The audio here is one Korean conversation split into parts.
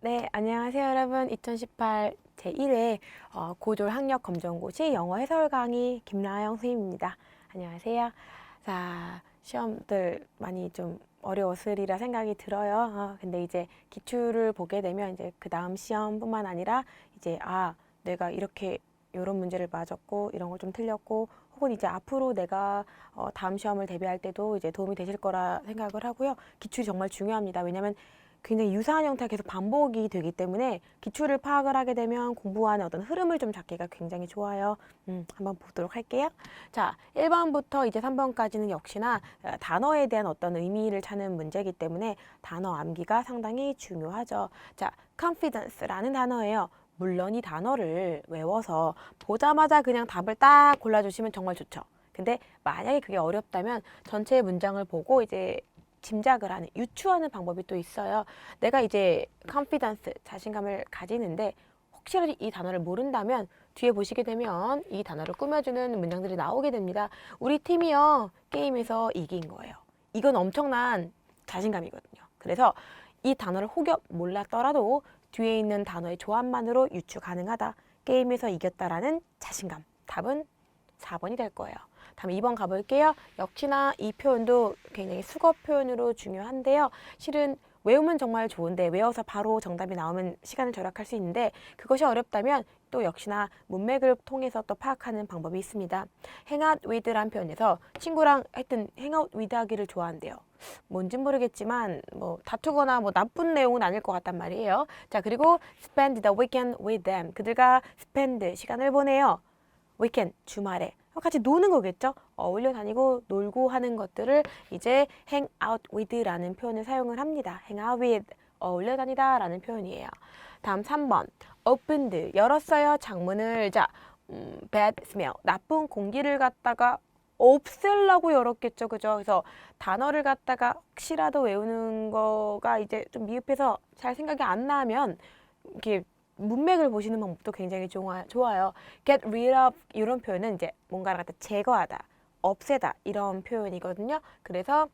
네, 안녕하세요, 여러분. 2018 제1회 고졸 학력 검정고시 영어 해설 강의 김나영 선생님입니다. 안녕하세요. 자, 시험들 많이 좀 어려웠으리라 생각이 들어요. 근데 이제 기출을 보게 되면 이제 그 다음 시험뿐만 아니라 이제 내가 이렇게 이런 문제를 맞았고 이런 걸 좀 틀렸고 혹은 이제 앞으로 내가 다음 시험을 대비할 때도 이제 도움이 되실 거라 생각을 하고요. 기출이 정말 중요합니다. 왜냐하면 굉장히 유사한 형태가 계속 반복이 되기 때문에 기출을 파악을 하게 되면 공부하는 어떤 흐름을 좀 잡기가 굉장히 좋아요. 한번 보도록 할게요. 자, 1번부터 이제 3번까지는 역시나 단어에 대한 어떤 의미를 찾는 문제이기 때문에 단어 암기가 상당히 중요하죠. 자, confidence라는 단어예요. 물론 이 단어를 외워서 보자마자 그냥 답을 딱 골라주시면 정말 좋죠. 근데 만약에 그게 어렵다면 전체 문장을 보고 이제 짐작을 하는, 유추하는 방법이 또 있어요. 내가 이제 confidence, 자신감을 가지는데 혹시라도 이 단어를 모른다면 뒤에 보시게 되면 이 단어를 꾸며주는 문장들이 나오게 됩니다. 우리 팀이요, 게임에서 이긴 거예요. 이건 엄청난 자신감이거든요. 그래서 이 단어를 혹여 몰랐더라도 뒤에 있는 단어의 조합만으로 유추 가능하다. 게임에서 이겼다라는 자신감. 답은 4번이 될 거예요. 다음 2번 가볼게요. 역시나 이 표현도 굉장히 수거 표현으로 중요한데요. 실은 외우면 정말 좋은데 외워서 바로 정답이 나오면 시간을 절약할 수 있는데 그것이 어렵다면 또 역시나 문맥을 통해서 또 파악하는 방법이 있습니다. hang out with란 표현에서 친구랑 하여튼 hang out with 하기를 좋아한대요. 뭔진 모르겠지만 뭐 다투거나 뭐 나쁜 내용은 아닐 것 같단 말이에요. 자, 그리고 spend the weekend with them. 그들과 spend 시간을 보내요. weekend 주말에 같이 노는 거겠죠. 어울려 다니고 놀고 하는 것들을 이제 hang out with라는 표현을 사용을 합니다. hang out with 어울려 다니다 라는 표현이에요. 다음 3번 opened 열었어요 창문을. 자, bad smell 나쁜 공기를 갖다가 없애려고 열었겠죠. 그죠? 그래서 단어를 갖다가 혹시라도 외우는 거가 이제 좀 미흡해서 잘 생각이 안 나면 이렇게 문맥을 보시는 방법도 굉장히 좋아요. get rid of 이런 표현은 이제 뭔가를 갖다 제거하다, 없애다 이런 표현이거든요. 그래서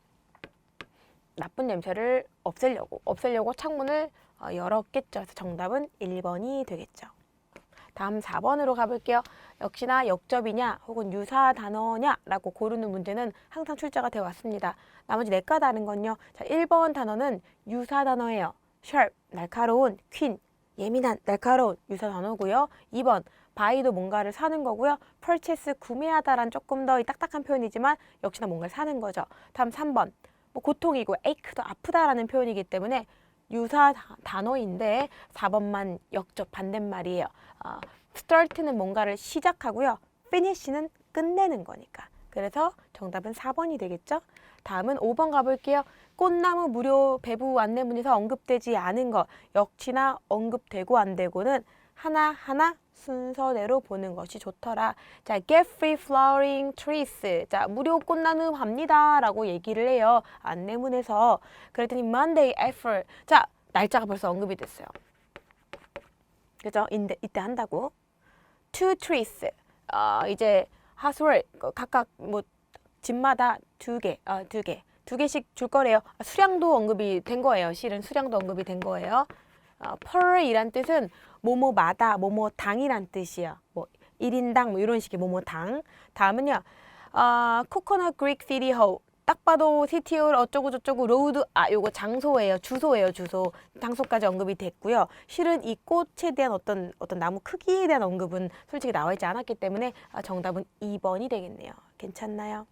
나쁜 냄새를 없애려고 창문을 열었겠죠. 그래서 정답은 1번이 되겠죠. 다음 4번으로 가볼게요. 역시나 역접이냐 혹은 유사 단어냐라고 고르는 문제는 항상 출제가 되어 왔습니다. 나머지 4가 다른 건요. 자, 1번 단어는 유사 단어예요. sharp, 날카로운, keen, 예민한, 날카로운 유사 단어고요. 2번 buy도 뭔가를 사는 거고요. purchase, 구매하다란 조금 더 딱딱한 표현이지만 역시나 뭔가를 사는 거죠. 다음 3번 뭐 고통이고 ache도 아프다라는 표현이기 때문에 유사 단어인데 4번만 역접 반대말이에요. start는 뭔가를 시작하고요. finish는 끝내는 거니까. 그래서 정답은 4번이 되겠죠? 다음은 5번 가볼게요. 꽃나무 무료 배부 안내문에서 언급되지 않은 것 역시나 언급되고 안 되고는 하나하나 순서대로 보는 것이 좋더라. 자, get free flowering trees. 자, 무료 꽃나무 합니다. 라고 얘기를 해요. 안내문에서. 그랬더니 Monday after. 자, 날짜가 벌써 언급이 됐어요. 그죠? 이때 한다고. Two trees. 이제 하수를 각각 뭐 집마다 두 개씩 줄 거래요. 수량도 언급이 된 거예요. 실은 수량도 언급이 된 거예요. per이란 뜻은 뭐뭐마다 뭐뭐당이란 뜻이에요. 뭐 1인당 뭐 이런 식의 뭐뭐당. 다음은요. 코코넛 그릭 시티 홀. 딱 봐도 시티홀 어쩌고 저쩌고 로드 요거 장소예요. 주소예요. 주소. 장소까지 언급이 됐고요. 실은 이 꽃에 대한 어떤 나무 크기에 대한 언급은 솔직히 나와 있지 않았기 때문에 정답은 2번이 되겠네요. 괜찮나요?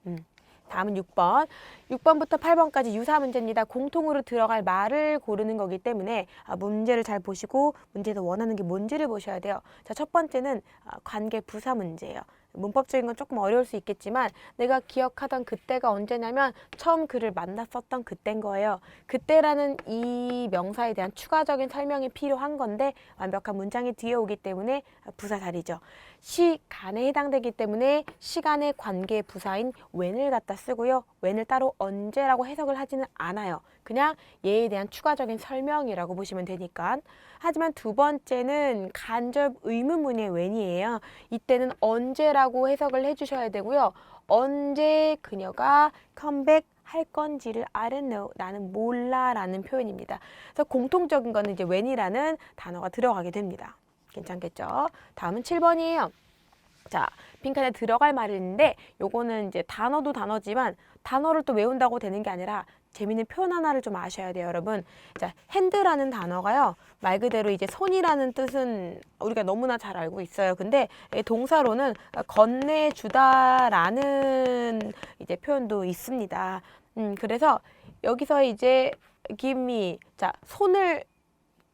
다음은 6번. 6번부터 8번까지 유사 문제입니다. 공통으로 들어갈 말을 고르는 거기 때문에 문제를 잘 보시고 문제에서 원하는 게 뭔지를 보셔야 돼요. 자, 첫 번째는 관계 부사 문제예요. 문법적인 건 조금 어려울 수 있겠지만 내가 기억하던 그때가 언제냐면 처음 그를 만났었던 그때인 거예요. 그때라는 이 명사에 대한 추가적인 설명이 필요한 건데 완벽한 문장이 뒤에 오기 때문에 부사 자리죠. 시간에 해당되기 때문에 시간의 관계 부사인 when을 갖다 쓰고요. when을 따로 언제라고 해석을 하지는 않아요. 그냥 얘에 대한 추가적인 설명이라고 보시면 되니까. 하지만 두 번째는 간접 의문문의 when이에요. 이때는 언제라고 해석을 해주셔야 되고요. 언제 그녀가 컴백 할 건지를 I don't know, 나는 몰라 라는 표현입니다. 그래서 공통적인 거는 이제 when이라는 단어가 들어가게 됩니다. 괜찮겠죠? 다음은 7번이에요. 자, 빈칸에 들어갈 말이 있는데 요거는 이제 단어도 단어지만 단어를 또 외운다고 되는 게 아니라 재미있는 표현 하나를 좀 아셔야 돼요, 여러분. 자, 핸드라는 단어가요. 말 그대로 이제 손이라는 뜻은 우리가 너무나 잘 알고 있어요. 근데 동사로는 건네주다라는 이제 표현도 있습니다. 그래서 여기서 이제 give me, 자, 손을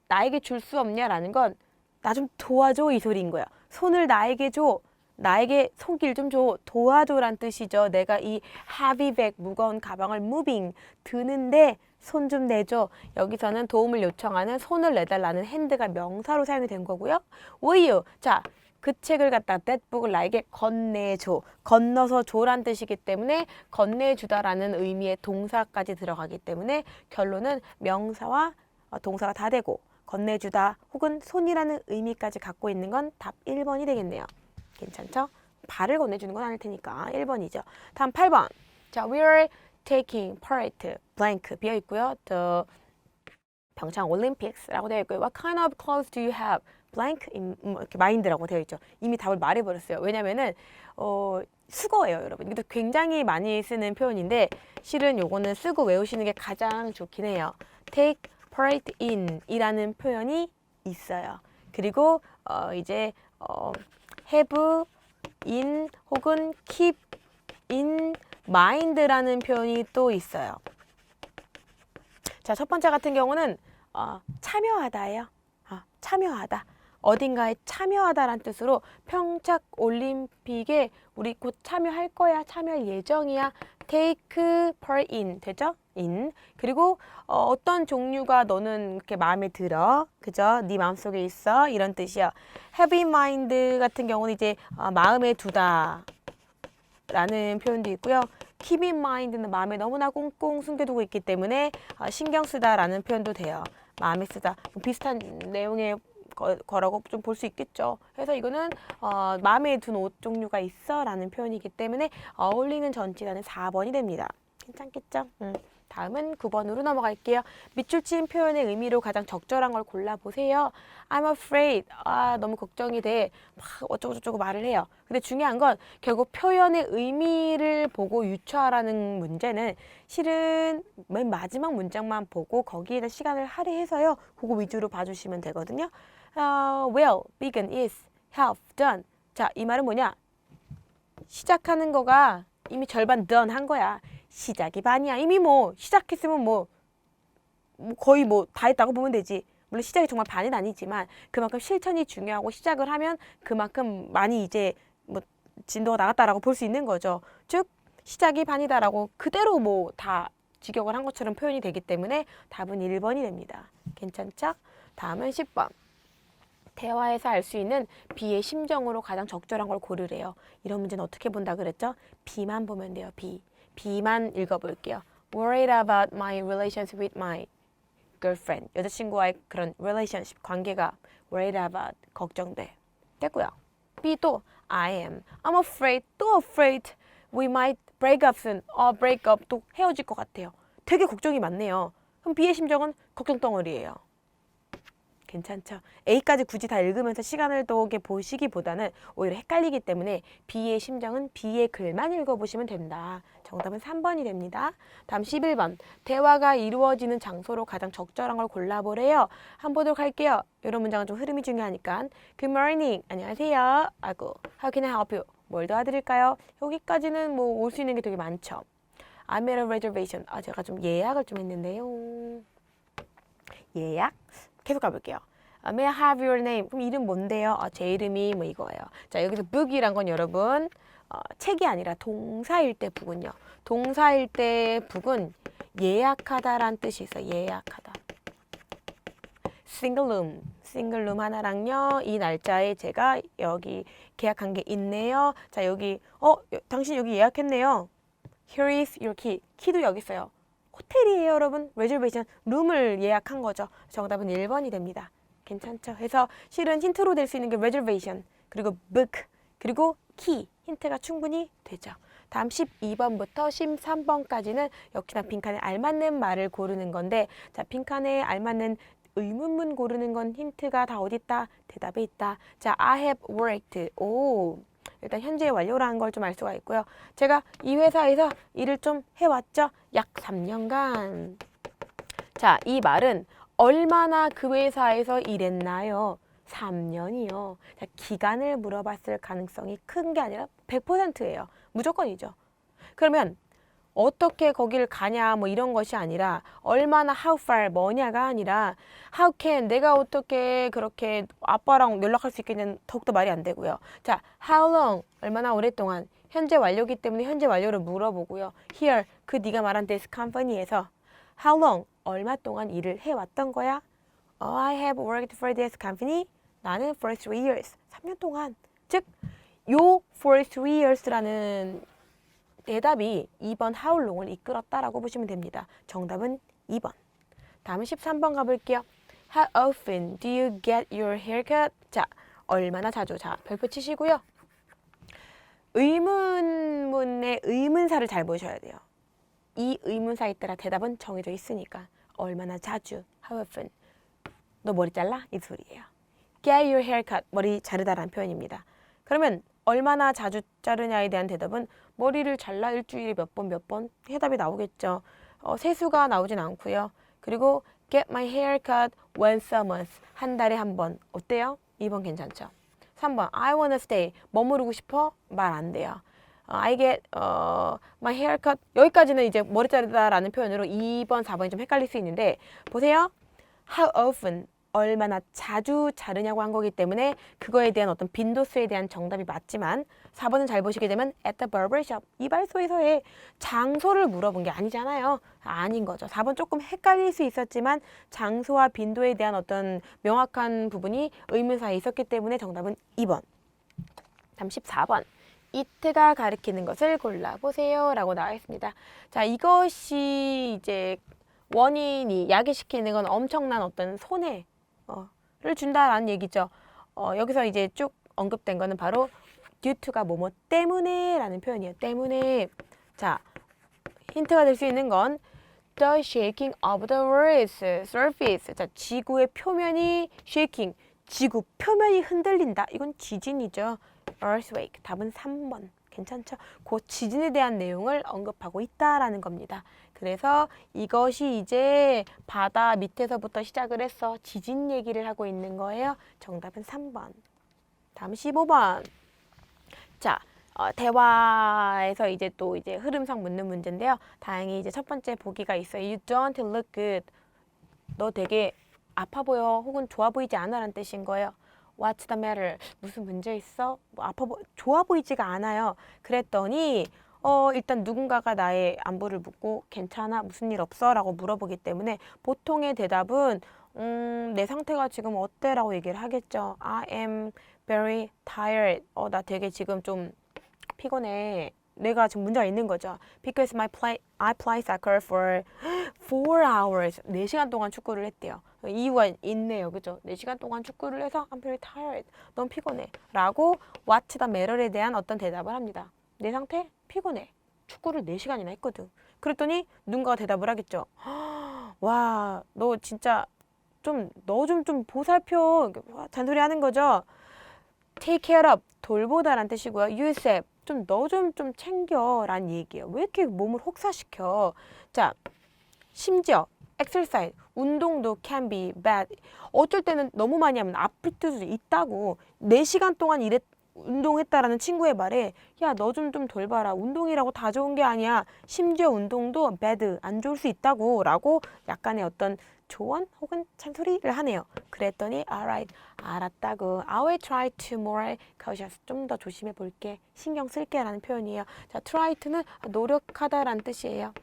나에게 줄 수 없냐라는 건 나 좀 도와줘 이 소리인 거예요. 손을 나에게 줘. 나에게 손길 좀 줘. 도와줘란 뜻이죠. 내가 이 heavy bag, 무거운 가방을 moving, 드는데 손 좀 내줘. 여기서는 도움을 요청하는 손을 내달라는 hand가 명사로 사용이 된 거고요. will you, 자, 그 책을 갖다 that book을 나에게 건네줘. 건너서 줘란 뜻이기 때문에 건네주다라는 의미의 동사까지 들어가기 때문에 결론은 명사와 동사가 다 되고 건네주다 혹은 손이라는 의미까지 갖고 있는 건 답 1번이 되겠네요. 괜찮죠? 발을 건네주는 건 아닐 테니까 1번이죠. 다음 8번. 자, we are taking part, blank 비어 있고요. The 평창 올림픽스라고 되어 있고요. What kind of clothes do you have? blank 이렇게 mind라고 되어 있죠. 이미 답을 말해버렸어요. 왜냐면은 수거예요, 여러분. 이것도 굉장히 많이 쓰는 표현인데 실은 요거는 쓰고 외우시는 게 가장 좋긴 해요. take part in 이라는 표현이 있어요. 그리고 이제 have in 혹은 keep in mind라는 표현이 또 있어요. 자, 첫 번째 같은 경우는 참여하다예요. 참여하다. 어딘가에 참여하다라는 뜻으로 평창 올림픽에 우리 곧 참여할 거야, 참여할 예정이야. take part in 되죠? in. 그리고 어떤 종류가 너는 이렇게 마음에 들어, 그죠? 네 마음속에 있어 이런 뜻이야. have in mind 같은 경우는 이제 마음에 두다 라는 표현도 있고요. keep in mind는 마음에 너무나 꽁꽁 숨겨두고 있기 때문에 신경 쓰다 라는 표현도 돼요. 마음에 쓰다. 비슷한 내용의 거라고 좀 볼 수 있겠죠. 그래서 이거는 마음에 둔 옷 종류가 있어 라는 표현이기 때문에 어울리는 전치사는 4번이 됩니다. 괜찮겠죠? 다음은 9번으로 넘어갈게요. 밑줄 친 표현의 의미로 가장 적절한 걸 골라보세요. I'm afraid. 너무 걱정이 돼. 막 어쩌고저쩌고 말을 해요. 근데 중요한 건 결국 표현의 의미를 보고 유추하라는 문제는 실은 맨 마지막 문장만 보고 거기에다 시간을 할애해서요. 그거 위주로 봐주시면 되거든요. Well, begin, is, have, done. 자, 이 말은 뭐냐? 시작하는 거가 이미 절반 done 한 거야. 시작이 반이야. 이미 뭐 시작했으면 뭐 거의 뭐 다 했다고 보면 되지. 물론 시작이 정말 반은 아니지만 그만큼 실천이 중요하고 시작을 하면 그만큼 많이 이제 뭐 진도가 나갔다라고 볼 수 있는 거죠. 즉 시작이 반이다라고 그대로 뭐 다 직역을 한 것처럼 표현이 되기 때문에 답은 1번이 됩니다. 괜찮죠? 다음은 10번. 대화에서 알 수 있는 B의 심정으로 가장 적절한 걸 고르래요. 이런 문제는 어떻게 본다 그랬죠? B만 보면 돼요. B. B만 읽어볼게요. Worried about my relationship with my girlfriend. 여자친구와의 그런 relationship, 관계가 worried about, 걱정돼. 됐고요. B 또 I am. I'm afraid, 또 afraid we might break up soon. break up, 또 헤어질 것 같아요. 되게 걱정이 많네요. 그럼 B의 심정은 걱정 덩어리예요. 괜찮죠? A까지 굳이 다 읽으면서 시간을 또 보시기보다는 오히려 헷갈리기 때문에 B의 심정은 B의 글만 읽어보시면 된다. 정답은 3번이 됩니다. 다음 11번. 대화가 이루어지는 장소로 가장 적절한 걸 골라보래요. 한번 보도록 할게요. 이런 문장은 좀 흐름이 중요하니까. Good morning. 안녕하세요. 아이고. How can I help you? 뭘 도와드릴까요? 여기까지는 뭐 올 수 있는 게 되게 많죠. I made a reservation. 제가 좀 예약을 좀 했는데요. 예약? 계속 가볼게요. May I have your name? 그럼 이름 뭔데요? 제 이름이 뭐 이거예요. 자, 여기서 book이란 건 여러분 책이 아니라 동사일 때 book은요. 동사일 때 book은 예약하다란 뜻이 있어요. 예약하다. single room 하나랑요. 이 날짜에 제가 여기 계약한 게 있네요. 자, 여기 당신 여기 예약했네요. Here is your key. 키도 여기 있어요. 호텔이에요, 여러분. reservation, 룸을 예약한 거죠. 정답은 1번이 됩니다. 괜찮죠? 그래서 실은 힌트로 될 수 있는 게 reservation, 그리고 book, 그리고 key. 힌트가 충분히 되죠. 다음 12번부터 13번까지는 역시나 빈칸에 알맞는 말을 고르는 건데, 자, 빈칸에 알맞는 의문문 고르는 건 힌트가 다 어디 있다? 대답에 있다. 자, I have worked. 오, 일단 현재 완료라는 걸 좀 알 수가 있고요. 제가 이 회사에서 일을 좀 해왔죠? 약 3년간. 자, 이 말은 얼마나 그 회사에서 일했나요? 3년이요. 자, 기간을 물어봤을 가능성이 큰 게 아니라 100%예요. 무조건이죠. 그러면 어떻게 거기를 가냐 뭐 이런 것이 아니라 얼마나 how far 뭐냐가 아니라 how can 내가 어떻게 그렇게 아빠랑 연락할 수 있겠냐는 더욱더 말이 안 되고요. 자, how long 얼마나 오랫동안 현재 완료기 때문에 현재 완료를 물어보고요. here 그 네가 말한 this company에서 how long 얼마 동안 일을 해왔던 거야? I have worked for this company. 나는 for 3 years. 3년 동안. 즉, 요 for 3 years라는 대답이 2번 how long을 이끌었다라고 보시면 됩니다. 정답은 2번. 다음은 13번 가볼게요. How often do you get your haircut? 자, 얼마나 자주. 자, 별표 치시고요. 의문문의 의문사를 잘 보셔야 돼요. 이 의문사에 따라 대답은 정해져 있으니까 얼마나 자주, how often. 너 머리 잘라? 이 소리예요. Get your haircut. 머리 자르다라는 표현입니다. 그러면 얼마나 자주 자르냐에 대한 대답은 머리를 잘라 일주일에 몇 번 해답이 나오겠죠. 세수가 나오진 않고요. 그리고 get my hair cut once a month. 한 달에 한 번. 어때요? 2번 괜찮죠? 3번 I wanna stay. 머무르고 싶어? 말 안 돼요. I get my hair cut. 여기까지는 이제 머리 자르다라는 표현으로 2번, 4번이 좀 헷갈릴 수 있는데 보세요. How often 얼마나 자주 자르냐고 한 거기 때문에 그거에 대한 어떤 빈도수에 대한 정답이 맞지만 4번은 잘 보시게 되면 at the barber shop 이발소에서의 장소를 물어본 게 아니잖아요. 아닌 거죠. 4번 조금 헷갈릴 수 있었지만 장소와 빈도에 대한 어떤 명확한 부분이 의문사에 있었기 때문에 정답은 2번. 다음 14번. it가 가리키는 것을 골라보세요 라고 나와 있습니다. 자, 이것이 이제 원인이 야기시키는 건 엄청난 어떤 손해를 준다라는 얘기죠. 여기서 이제 쭉 언급된 거는 바로 due to가 뭐뭐 때문에 라는 표현이에요. 때문에. 자, 힌트가 될 수 있는 건 the shaking of the earth's surface. 자, 지구의 표면이 shaking. 지구 표면이 흔들린다. 이건 지진이죠. earthquake. 답은 3번. 괜찮죠? 그 지진에 대한 내용을 언급하고 있다라는 겁니다. 그래서 이것이 이제 바다 밑에서부터 시작을 해서 지진 얘기를 하고 있는 거예요. 정답은 3번. 다음 15번. 자, 대화에서 이제 또 이제 흐름상 묻는 문제인데요. 다행히 이제 첫 번째 보기가 있어요. You don't look good. 너 되게 아파 보여 혹은 좋아 보이지 않아 라는 뜻인 거예요. What's the matter? 무슨 문제 있어? 뭐 좋아 보이지가 않아요. 그랬더니 일단 누군가가 나의 안부를 묻고 괜찮아? 무슨 일 없어? 라고 물어보기 때문에 보통의 대답은 내 상태가 지금 어때? 라고 얘기를 하겠죠. I am very tired. 나 되게 지금 좀 피곤해. 내가 지금 문제가 있는 거죠. Because I play soccer for 4 hours. 4시간 동안 축구를 했대요. 이유가 있네요. 그죠? 4시간 동안 축구를 해서 I'm very tired. 너무 피곤해. 라고 what's the matter에 대한 어떤 대답을 합니다. 내 상태? 피곤해. 축구를 4시간이나 했거든. 그랬더니 누군가가 대답을 하겠죠. 와, 너 진짜 너 좀 보살펴. 잔소리 하는 거죠. Take care of. 돌보다란 뜻이고요. Yourself. 너 좀 챙겨 라는 얘기예요. 왜 이렇게 몸을 혹사시켜? 자, 심지어 exercise, 운동도 can be bad. 어쩔 때는 너무 많이 하면 아플 때도 있다고. 4시간 동안 운동했다라는 친구의 말에 야, 너 좀 돌봐라. 운동이라고 다 좋은 게 아니야. 심지어 운동도 bad, 안 좋을 수 있다고 라고 약간의 어떤 조언 혹은 잔소리를 하네요. 그랬더니 alright, 알았다고. I will try to more cautious. 좀 더 조심해 볼게. 신경 쓸게 라는 표현이에요. 자, try to는 노력하다라는 뜻이에요.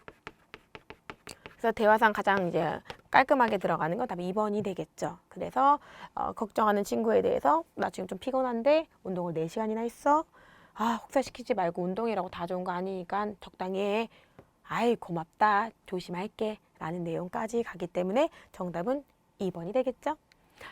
그래서 대화상 가장 이제 깔끔하게 들어가는 건 답 2번이 되겠죠. 그래서 걱정하는 친구에 대해서 나 지금 좀 피곤한데 운동을 4시간이나 했어. 혹사시키지 말고 운동이라고 다 좋은 거 아니니까 적당히 해. 아이, 고맙다. 조심할게. 라는 내용까지 가기 때문에 정답은 2번이 되겠죠.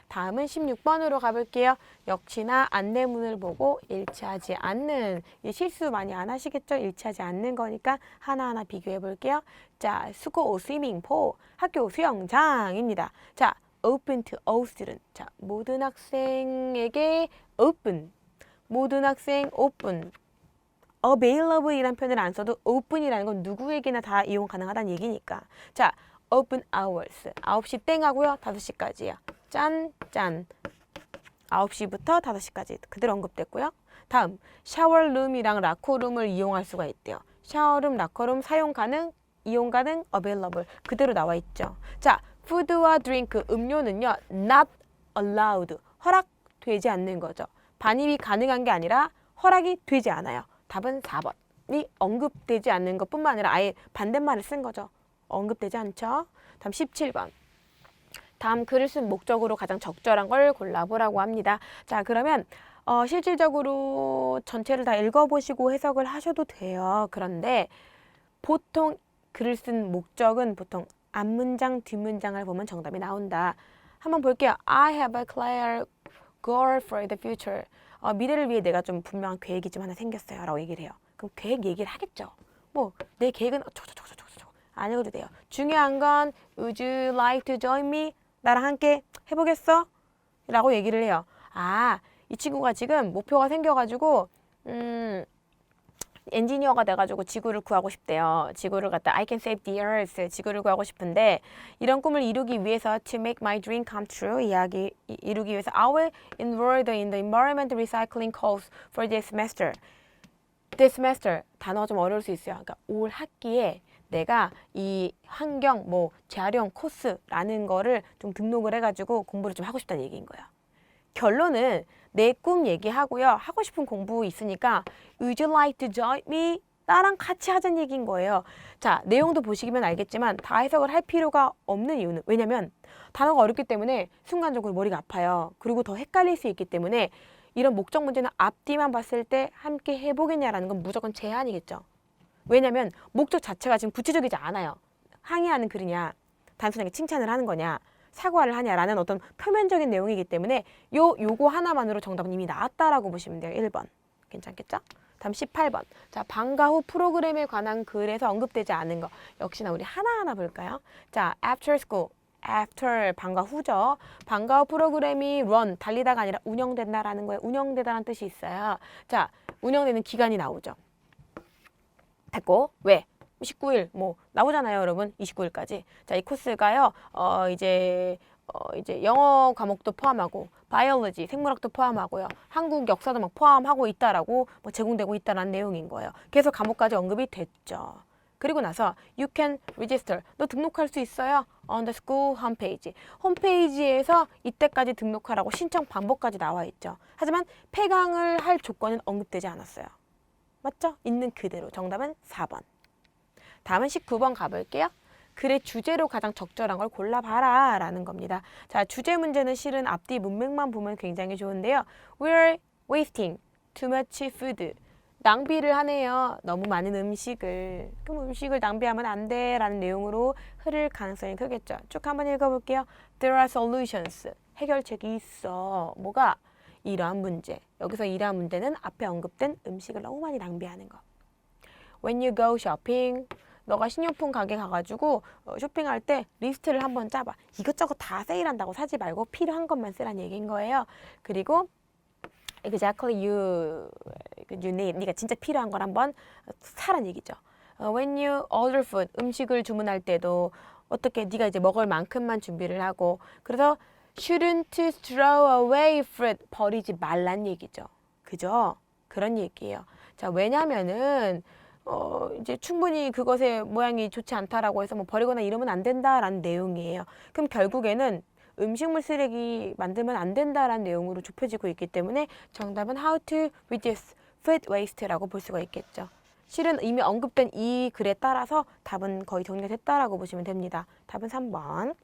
다음은 16번으로 가볼게요. 역시나 안내문을 보고 일치하지 않는, 실수 많이 안 하시겠죠? 일치하지 않는 거니까 하나하나 비교해 볼게요. 자, 수고 스위밍포, 학교 수영장입니다. 자, open to all student. 자, 모든 학생에게 open. 모든 학생 open. available 이란 표현을 안 써도 open이라는 건 누구에게나 다 이용 가능하다는 얘기니까. 자, open hours. 9시 땡 하고요. 5시까지요. 짠, 짠. 9시부터 5시까지 그대로 언급됐고요. 다음, 샤워룸이랑 라커룸을 이용할 수가 있대요. 샤워룸, 라커룸 사용 가능, 이용 가능, available 그대로 나와 있죠. 자, 푸드와 드링크, 음료는요. not allowed. 허락되지 않는 거죠. 반입이 가능한 게 아니라 허락이 되지 않아요. 답은 4번이 언급되지 않는 것뿐만 아니라 아예 반대말을 쓴 거죠. 언급되지 않죠. 다음 17번. 다음 글을 쓴 목적으로 가장 적절한 걸 골라보라고 합니다. 자, 그러면 실질적으로 전체를 다 읽어보시고 해석을 하셔도 돼요. 그런데 보통 글을 쓴 목적은 보통 앞문장, 뒷문장을 보면 정답이 나온다. 한번 볼게요. I have a clear goal for the future. 미래를 위해 내가 좀 분명한 계획이 좀 하나 생겼어요. 라고 얘기를 해요. 그럼 계획 얘기를 하겠죠. 뭐 내 계획은 저거 안 해도 돼요. 중요한 건 Would you like to join me? 나랑 함께 해보겠어? 라고 얘기를 해요. 아, 이 친구가 지금 목표가 생겨가지고 엔지니어가 돼가지고 지구를 구하고 싶대요. 지구를 갖다 I can save the earth. 지구를 구하고 싶은데 이런 꿈을 이루기 위해서 to make my dream come true 이루기 위해서 I will enroll in the environment recycling course for this semester. this semester 단어가 좀 어려울 수 있어요. 그러니까 올 학기에 내가 이 환경 재활용 코스라는 거를 좀 등록을 해가지고 공부를 좀 하고 싶다는 얘기인 거예요. 결론은 내 꿈 얘기하고요. 하고 싶은 공부 있으니까 Would you like to join me? 나랑 같이 하자는 얘기인 거예요. 자, 내용도 보시면 알겠지만 다 해석을 할 필요가 없는 이유는 왜냐면 단어가 어렵기 때문에 순간적으로 머리가 아파요. 그리고 더 헷갈릴 수 있기 때문에 이런 목적 문제는 앞뒤만 봤을 때 함께 해보겠냐라는 건 무조건 제한이겠죠. 왜냐면 목적 자체가 지금 구체적이지 않아요. 항의하는 글이냐, 단순하게 칭찬을 하는 거냐, 사과를 하냐라는 어떤 표면적인 내용이기 때문에 요거 하나만으로 정답은 이미 나왔다라고 보시면 돼요. 1번. 괜찮겠죠? 다음 18번. 자, 방과 후 프로그램에 관한 글에서 언급되지 않은 거. 역시나 우리 하나하나 볼까요? 자, after school. after 방과 후죠. 방과 후 프로그램이 run, 달리다가 아니라 운영된다라는 거예요. 운영되다라는 뜻이 있어요. 자, 운영되는 기간이 나오죠. 됐고, 왜? 19일 나오잖아요, 여러분. 29일까지. 자, 이 코스가요. 이제 영어 과목도 포함하고 바이올로지, 생물학도 포함하고요. 한국 역사도 막 포함하고 있다라고 제공되고 있다라는 내용인 거예요. 그래서 과목까지 언급이 됐죠. 그리고 나서 you can register. 너 등록할 수 있어요. on the school homepage. 홈페이지에서 이때까지 등록하라고 신청 방법까지 나와 있죠. 하지만 폐강을 할 조건은 언급되지 않았어요. 맞죠? 있는 그대로. 정답은 4번. 다음은 19번 가볼게요. 글의 주제로 가장 적절한 걸 골라봐라 라는 겁니다. 자, 주제 문제는 실은 앞뒤 문맥만 보면 굉장히 좋은데요. We're wasting too much food. 낭비를 하네요. 너무 많은 음식을. 그럼 음식을 낭비하면 안 돼 라는 내용으로 흐를 가능성이 크겠죠. 쭉 한번 읽어볼게요. There are solutions. 해결책이 있어. 뭐가? 이러한 문제. 여기서 이러한 문제는 앞에 언급된 음식을 너무 많이 낭비하는 거. When you go shopping. 너가 신용품 가게 가가지고 쇼핑할 때 리스트를 한번 짜봐. 이것저것 다 세일한다고 사지 말고 필요한 것만 쓰란 얘기인 거예요. 그리고 exactly you need. 네가 진짜 필요한 걸 한번 사란 얘기죠. When you order food. 음식을 주문할 때도 어떻게 네가 이제 먹을 만큼만 준비를 하고 그래서 shouldn't throw away fruit. 버리지 말란 얘기죠. 그죠? 그런 얘기예요. 자, 왜냐면은 이제 충분히 그것의 모양이 좋지 않다라고 해서 버리거나 이러면 안 된다라는 내용이에요. 그럼 결국에는 음식물 쓰레기 만들면 안 된다라는 내용으로 좁혀지고 있기 때문에 정답은 how to reduce food waste라고 볼 수가 있겠죠. 실은 이미 언급된 이 글에 따라서 답은 거의 정리가 됐다라고 보시면 됩니다. 답은 3번.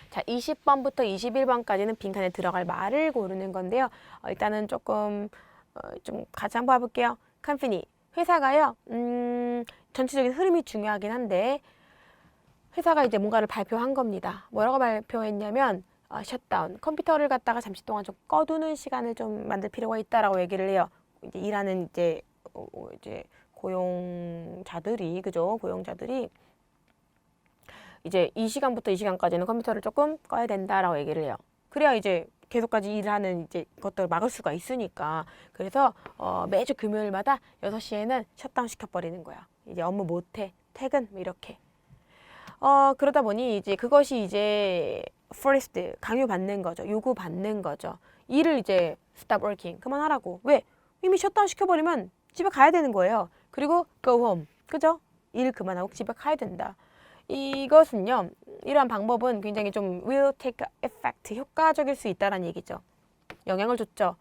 자, 20번부터 21번까지는 빈칸에 들어갈 말을 고르는 건데요. 일단은 조금 좀 같이 한번 봐볼게요. 컴퍼니. 회사가요, 전체적인 흐름이 중요하긴 한데, 회사가 이제 뭔가를 발표한 겁니다. 뭐라고 발표했냐면, 셧다운, 컴퓨터를 갖다가 잠시 동안 좀 꺼두는 시간을 좀 만들 필요가 있다라고 얘기를 해요. 이제 일하는 이제 고용자들이 그죠? 고용자들이 이제 이 시간부터 이 시간까지는 컴퓨터를 조금 꺼야 된다라고 얘기를 해요. 그래야 이제 계속까지 일하는 이제 것들을 막을 수가 있으니까. 그래서 매주 금요일마다 6시에는 셧다운 시켜버리는 거야. 이제 업무 못해, 퇴근 뭐 이렇게. 그러다 보니 이제 그것이 이제 first 강요받는 거죠. 요구받는 거죠. 일을 이제 stop working 그만하라고. 왜? 이미 셧다운 시켜버리면 집에 가야 되는 거예요. 그리고 go home 그죠? 일 그만하고 집에 가야 된다. 이것은요, 이러한 방법은 굉장히 좀 will take effect 효과적일 수 있다는 얘기죠. 영향을 줬죠.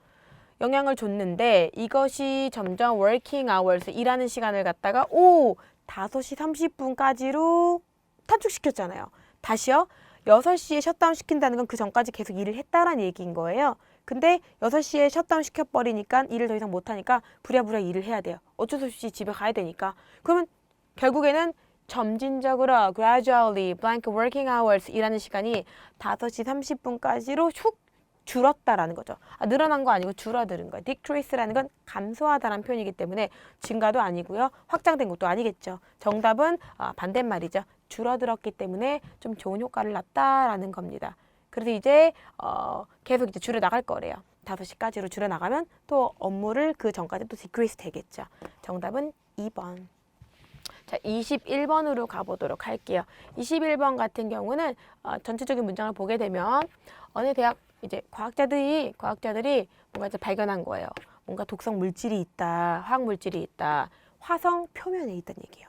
영향을 줬는데 이것이 점점 working hours 일하는 시간을 갖다가 5시 30분까지로 단축시켰잖아요. 다시요. 6시에 셧다운 시킨다는 건 그 전까지 계속 일을 했다라는 얘기인 거예요. 근데 6시에 셧다운 시켜버리니까 일을 더 이상 못하니까 부랴부랴 일을 해야 돼요. 어쩔 수 없이 집에 가야 되니까. 그러면 결국에는 점진적으로 gradually blank working hours 일하는 시간이 5시 30분까지로 훅 줄었다라는 거죠. 늘어난 거 아니고 줄어드는 거예요. decrease라는 건 감소하다라는 표현이기 때문에 증가도 아니고요. 확장된 것도 아니겠죠. 정답은 반대말이죠. 줄어들었기 때문에 좀 좋은 효과를 났다라는 겁니다. 그래서 이제 계속 이제 줄여 나갈 거래요. 5시까지로 줄여 나가면 또 업무를 그 전까지 또 decrease 되겠죠. 정답은 2번. 자, 21번으로 가보도록 할게요. 21번 같은 경우는 전체적인 문장을 보게 되면 어느 대학 이제 과학자들이 뭔가 이제 발견한 거예요. 뭔가 독성 물질이 있다, 화학 물질이 있다, 화성 표면에 있다는 얘기예요.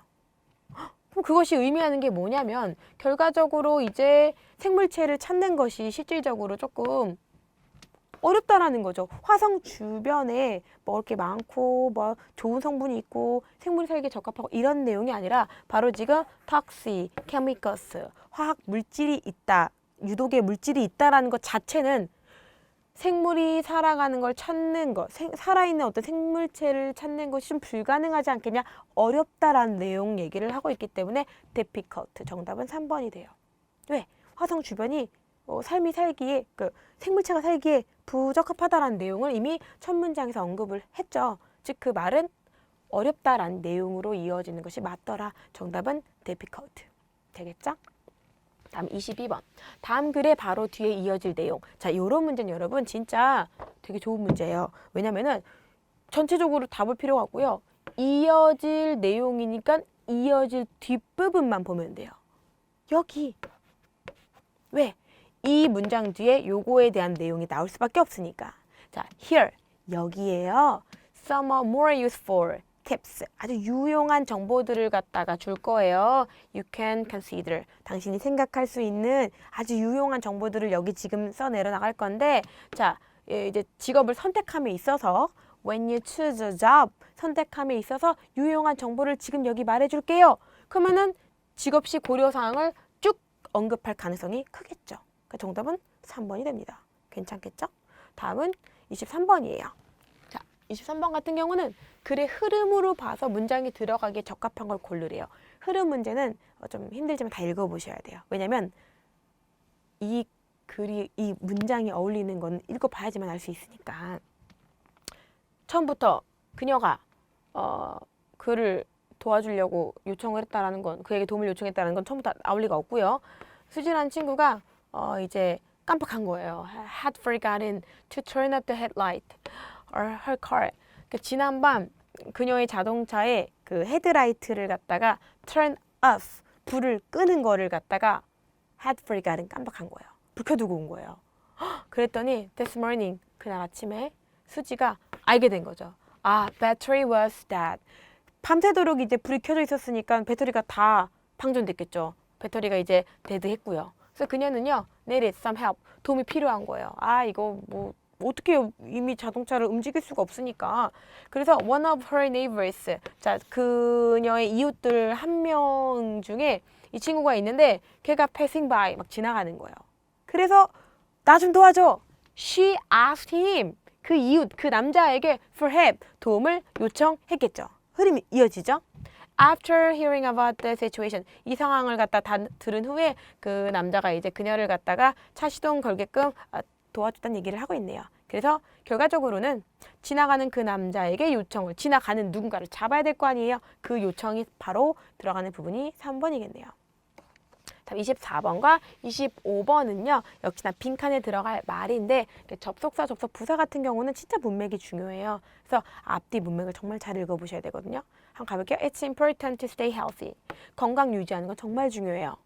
그럼 그것이 의미하는 게 뭐냐면 결과적으로 이제 생물체를 찾는 것이 실질적으로 조금 어렵다라는 거죠. 화성 주변에 뭐 이렇게 많고 뭐 좋은 성분이 있고 생물이 살기에 적합하고 이런 내용이 아니라 바로 지금 toxic, chemicals, 화학 물질이 있다, 유독의 물질이 있다라는 것 자체는 생물이 살아가는 걸 찾는 것, 살아있는 어떤 생물체를 찾는 것이 좀 불가능하지 않겠냐, 어렵다라는 내용 얘기를 하고 있기 때문에 difficult, 정답은 3번이 돼요. 왜? 화성 주변이 삶이 살기에, 생물체가 살기에 부적합하다라는 내용을 이미 첫 문장에서 언급을 했죠. 즉 그 말은 어렵다라는 내용으로 이어지는 것이 맞더라. 정답은 difficult 되겠죠? 다음 22번. 다음 글에 바로 뒤에 이어질 내용. 자, 이런 문제는 여러분 진짜 되게 좋은 문제예요. 왜냐면은 전체적으로 다 볼 필요가 없고요. 이어질 내용이니까 이어질 뒷부분만 보면 돼요. 여기. 왜? 이 문장 뒤에 요거에 대한 내용이 나올 수밖에 없으니까. 자, here. 여기에요. Some more useful tips. 아주 유용한 정보들을 갖다가 줄 거예요. You can consider. 당신이 생각할 수 있는 아주 유용한 정보들을 여기 지금 써내려 나갈 건데, 자, 이제 직업을 선택함에 있어서 when you choose a job 선택함에 있어서 유용한 정보를 지금 여기 말해줄게요. 그러면은 직업시 고려사항을 쭉 언급할 가능성이 크겠죠. 그 정답은 3번이 됩니다. 괜찮겠죠? 다음은 23번이에요. 자, 23번 같은 경우는 글의 흐름으로 봐서 문장이 들어가기에 적합한 걸 고르래요. 흐름 문제는 좀 힘들지만 다 읽어보셔야 돼요. 왜냐면 이 문장이 어울리는 건 읽어봐야지만 알 수 있으니까. 처음부터 그녀가 그를 도와주려고 요청을 했다라는 건, 그에게 도움을 요청했다는 건 처음부터 나올 리가 없고요. 수지라는 친구가 이제 깜빡한 거예요. Had forgotten to turn up the headlight or her car. 지난밤 그녀의 자동차의 그 헤드라이트를 갖다가 turn off, 불을 끄는 거를 갖다가 had forgotten 깜빡한 거예요. 불 켜두고 온 거예요. 그랬더니 this morning, 그날 아침에 수지가 알게 된 거죠. battery was dead. 밤새도록 이제 불이 켜져 있었으니까 배터리가 다 방전됐겠죠. 배터리가 이제 데드했고요. 그래서 그녀는요, needed some help. 도움이 필요한 거예요. 이거 뭐 어떻게 이미 자동차를 움직일 수가 없으니까. 그래서 one of her neighbors, 자, 그녀의 이웃들 한 명 중에 이 친구가 있는데 걔가 passing by, 막 지나가는 거예요. 그래서 나 좀 도와줘. She asked him. 그 이웃, 그 남자에게 for help, 도움을 요청했겠죠. 흐름이 이어지죠. After hearing about the situation, 이 상황을 갖다 들은 후에 그 남자가 이제 그녀를 갖다가 차 시동 걸게끔 도와줬다는 얘기를 하고 있네요. 그래서 결과적으로는 지나가는 그 남자에게 요청을, 지나가는 누군가를 잡아야 될 거 아니에요. 그 요청이 바로 들어가는 부분이 3번이겠네요. 24번과 25번은요. 역시나 빈칸에 들어갈 말인데 접속사, 접속부사 같은 경우는 진짜 문맥이 중요해요. 그래서 앞뒤 문맥을 정말 잘 읽어보셔야 되거든요. 한번 가볼게요. It's important to stay healthy. 건강 유지하는 건 정말 중요해요.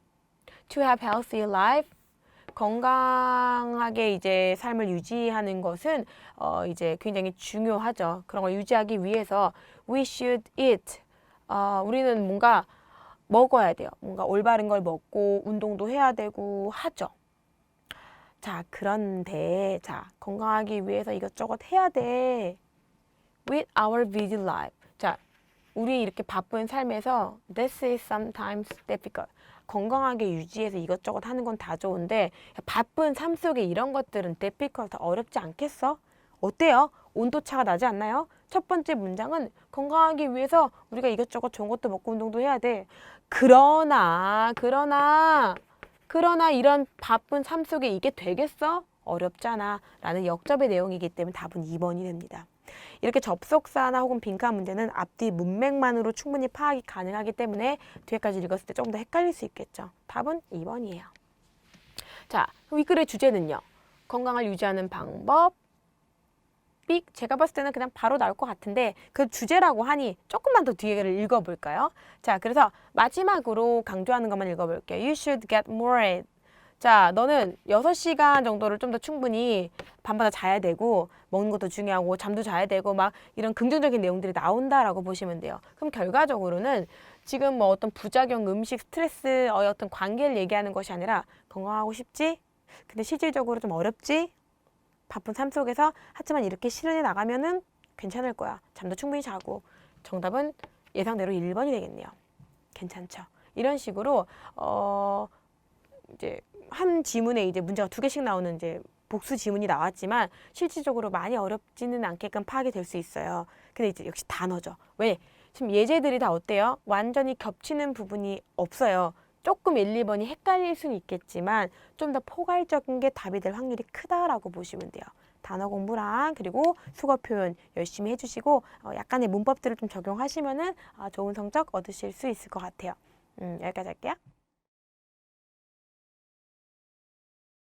To have healthy life. 건강하게 이제 삶을 유지하는 것은 이제 굉장히 중요하죠. 그런 걸 유지하기 위해서 we should eat. 우리는 뭔가 먹어야 돼요. 뭔가 올바른 걸 먹고 운동도 해야 되고 하죠. 자, 그런데 자, 건강하기 위해서 이것저것 해야 돼. With our busy life. 자, 우리 이렇게 바쁜 삶에서 this is sometimes difficult. 건강하게 유지해서 이것저것 하는 건 다 좋은데 바쁜 삶 속에 이런 것들은 difficult, 어렵지 않겠어? 어때요? 온도차가 나지 않나요? 첫 번째 문장은 건강하기 위해서 우리가 이것저것 좋은 것도 먹고 운동도 해야 돼. 그러나 이런 바쁜 삶 속에 이게 되겠어? 어렵잖아 라는 역접의 내용이기 때문에 답은 2번이 됩니다. 이렇게 접속사나 혹은 빈칸 문제는 앞뒤 문맥만으로 충분히 파악이 가능하기 때문에 뒤에까지 읽었을 때 조금 더 헷갈릴 수 있겠죠. 답은 2번이에요. 자, 이 글의 주제는요. 건강을 유지하는 방법. 제가 봤을 때는 그냥 바로 나올 것 같은데 그 주제라고 하니 조금만 더 뒤에를 읽어볼까요? 자, 그래서 마지막으로 강조하는 것만 읽어볼게요. You should get more rest. 자, 너는 6시간 정도를 좀 더 충분히 밤마다 자야 되고 먹는 것도 중요하고 잠도 자야 되고 막 이런 긍정적인 내용들이 나온다라고 보시면 돼요. 그럼 결과적으로는 지금 뭐 어떤 부작용, 음식, 스트레스, 어떤 관계를 얘기하는 것이 아니라 건강하고 싶지? 근데 실질적으로 좀 어렵지? 바쁜 삶 속에서 하지만 이렇게 실현해 나가면은 괜찮을 거야. 잠도 충분히 자고. 정답은 예상대로 1번이 되겠네요. 괜찮죠? 이런 식으로 이제 한 지문에 이제 문제가 2개씩 나오는 이제 복수 지문이 나왔지만 실질적으로 많이 어렵지는 않게끔 파악이 될 수 있어요. 근데 이제 역시 단어죠. 왜? 지금 예제들이 다 어때요? 완전히 겹치는 부분이 없어요. 조금 1, 2번이 헷갈릴 수는 있겠지만 좀 더 포괄적인 게 답이 될 확률이 크다라고 보시면 돼요. 단어 공부랑 그리고 수거 표현 열심히 해주시고 약간의 문법들을 좀 적용하시면은 좋은 성적 얻으실 수 있을 것 같아요. 여기까지 할게요.